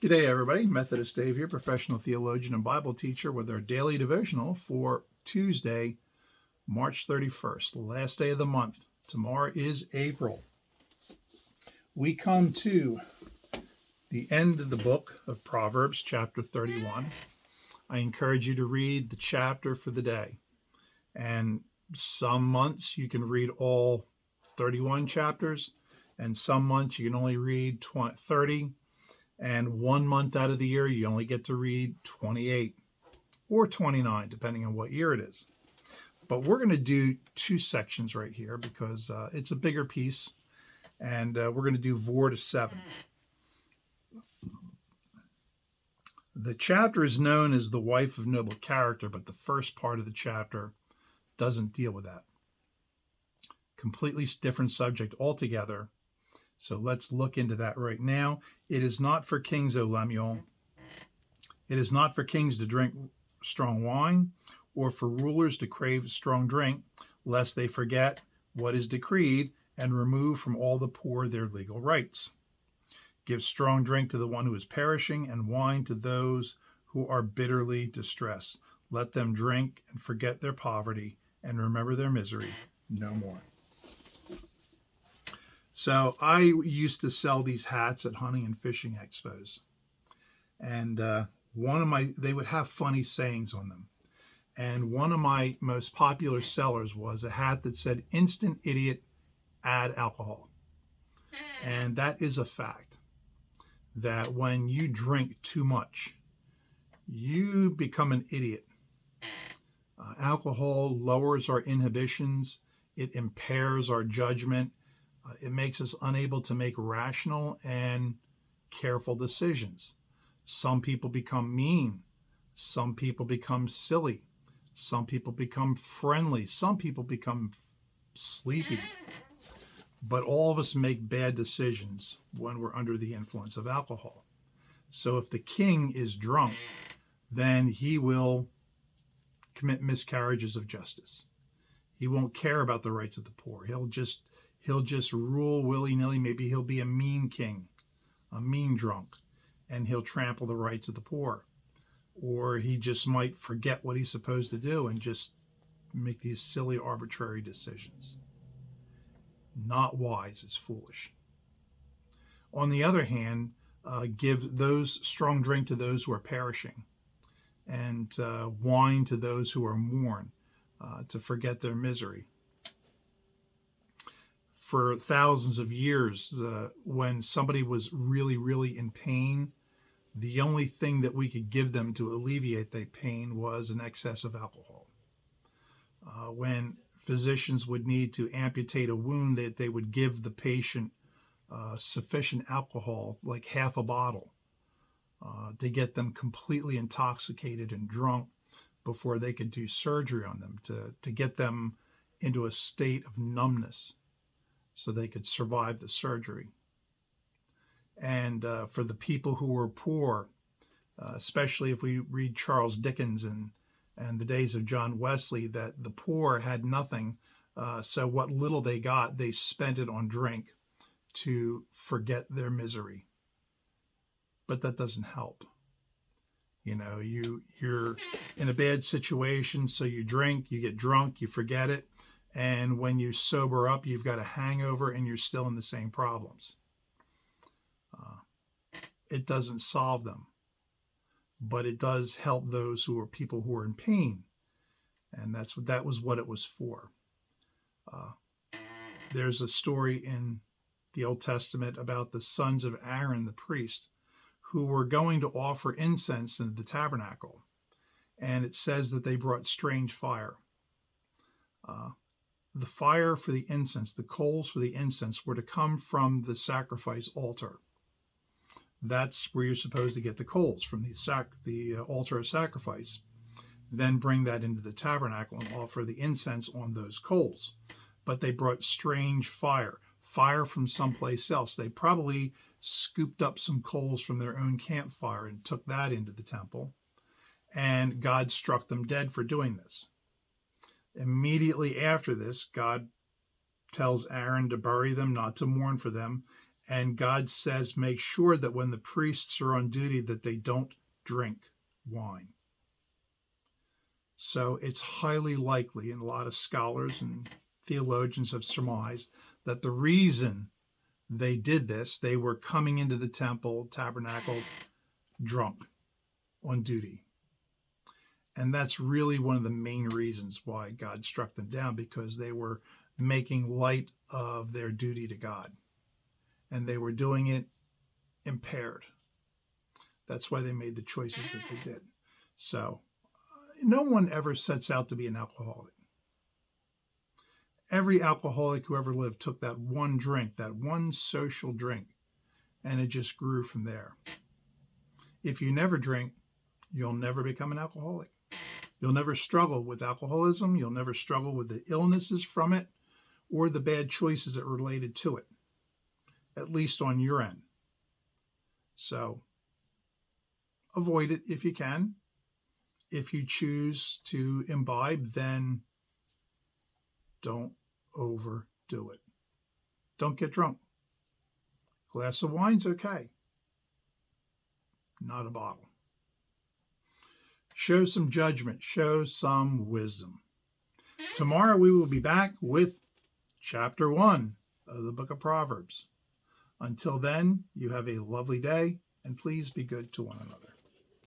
G'day, everybody. Methodist Dave here, professional theologian and Bible teacher, with our daily devotional for Tuesday, March 31st, the last day of the month. Tomorrow is April. We come to the end of the book of Proverbs, chapter 31. I encourage you to read the chapter for the day. And some months you can read all 31 chapters, and some months you can only read 30. And 1 month out of the year, you only get to read 28 or 29, depending on what year it is. But we're going to do two sections right here because it's a bigger piece, and we're going to do 4 to 7. The chapter is known as The Wife of Noble Character, but the first part of the chapter doesn't deal with that. Completely different subject altogether. So let's look into that right now. It is not for kings, O Lemuel. It is not for kings to drink strong wine, or for rulers to crave strong drink, lest they forget what is decreed and remove from all the poor their legal rights. Give strong drink to the one who is perishing, and wine to those who are bitterly distressed. Let them drink and forget their poverty, and remember their misery no more. So I used to sell these hats at hunting and fishing expos. And they would have funny sayings on them. And one of my most popular sellers was a hat that said, "Instant idiot, add alcohol." And that is a fact, that when you drink too much, you become an idiot. Alcohol lowers our inhibitions. It impairs our judgment. It makes us unable to make rational and careful decisions. Some people become mean. Some people become silly. Some people become friendly. Some people become sleepy. But all of us make bad decisions when we're under the influence of alcohol. So if the king is drunk, then he will commit miscarriages of justice. He won't care about the rights of the poor. He'll just rule willy-nilly. Maybe he'll be a mean king, a mean drunk, and he'll trample the rights of the poor. Or he just might forget what he's supposed to do and just make these silly, arbitrary decisions. Not wise, it's foolish. On the other hand, give those strong drink to those who are perishing, and wine to those who are mourn, to forget their misery. For thousands of years, when somebody was really, really in pain, the only thing that we could give them to alleviate their pain was an excess of alcohol. When physicians would need to amputate a wound, they would give the patient sufficient alcohol, like half a bottle, to get them completely intoxicated and drunk before they could do surgery on them, to get them into a state of numbness, so they could survive the surgery. And for the people who were poor, especially if we read Charles Dickens and the days of John Wesley, that the poor had nothing, so what little they got, they spent it on drink to forget their misery. But that doesn't help. You know, you're in a bad situation, so you drink, you get drunk, you forget it. And when you sober up, you've got a hangover and you're still in the same problems. It doesn't solve them, but it does help those who are people who are in pain. And that was what it was for. There's a story in the Old Testament about the sons of Aaron, the priest, who were going to offer incense in the tabernacle. And it says that they brought strange fire. The fire for the incense, the coals for the incense, were to come from the sacrifice altar. That's where you're supposed to get the coals, from the altar of sacrifice. Then bring that into the tabernacle and offer the incense on those coals. But they brought strange fire from someplace else. They probably scooped up some coals from their own campfire and took that into the temple. And God struck them dead for doing this. Immediately after this, God tells Aaron to bury them, not to mourn for them, And God says, make sure that when the priests are on duty that they don't drink wine. So it's highly likely, and a lot of scholars and theologians have surmised, that the reason they did this, they were coming into the temple, tabernacle, drunk on duty. And that's really one of the main reasons why God struck them down, because they were making light of their duty to God. And they were doing it impaired. That's why they made the choices that they did. So no one ever sets out to be an alcoholic. Every alcoholic who ever lived took that one drink, that one social drink, and it just grew from there. If you never drink, you'll never become an alcoholic. You'll never struggle with alcoholism. You'll never struggle with the illnesses from it or the bad choices that related to it, at least on your end. So avoid it if you can. If you choose to imbibe, then don't overdo it. Don't get drunk. Glass of wine's okay. Not a bottle. Show some judgment. Show some wisdom. Tomorrow we will be back with chapter 1 of the book of Proverbs. Until then, you have a lovely day, and please be good to one another.